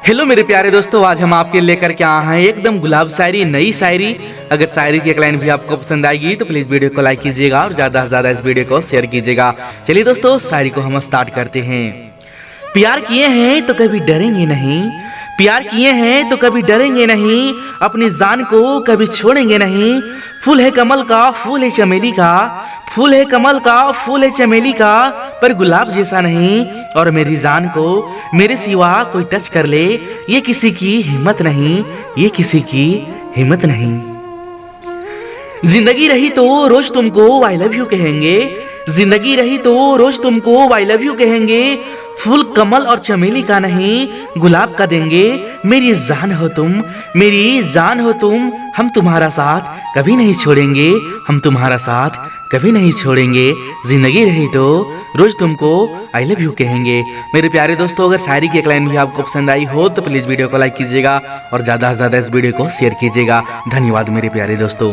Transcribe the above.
Hello मेरे प्यारे दोस्तों, आज हम आपके लेकर के आए हैं एकदम गुलाब शायरी, नई शायरी। अगर शायरी की एक लाइन भी आपको पसंद आएगी तो प्लीज वीडियो को लाइक कीजिएगा और ज्यादा से ज्यादा इस वीडियो को शेयर कीजिएगा। चलिए दोस्तों, शायरी को हम स्टार्ट करते हैं। प्यार किए हैं तो कभी डरेंगे नहीं, प्यार किए हैं तो कभी डरेंगे नहीं, अपनी जान को कभी छोड़ेंगे नहीं। फूल है कमल का, फूल है चमेली का, फूल है कमल का, फूल है चमेली का, पर गुलाब जैसा नहीं। और मेरी जान को मेरे सिवा कोई टच कर ले, ये किसी की हिम्मत नहीं, ये किसी की हिम्मत नहीं। जिंदगी रही तो रोज तुमको आई लव यू कहेंगे, जिंदगी रही तो रोज तुमको आई लव यू कहेंगे। फूल कमल और चमेली का नहीं, गुलाब का देंगे। मेरी जान हो तुम, मेरी जान हो तुम, हम तुम्हारा साथ कभी नहीं छोड़ेंगे, हम तुम्हारा साथ कभी नहीं छोड़ेंगे। जिंदगी रही तो रोज तुमको आई लव यू कहेंगे। मेरे प्यारे दोस्तों, अगर शायरी की एक लाइन भी आपको पसंद आई हो तो प्लीज वीडियो को लाइक कीजिएगा और ज्यादा से ज्यादा इस वीडियो को शेयर कीजिएगा। धन्यवाद मेरे प्यारे दोस्तों।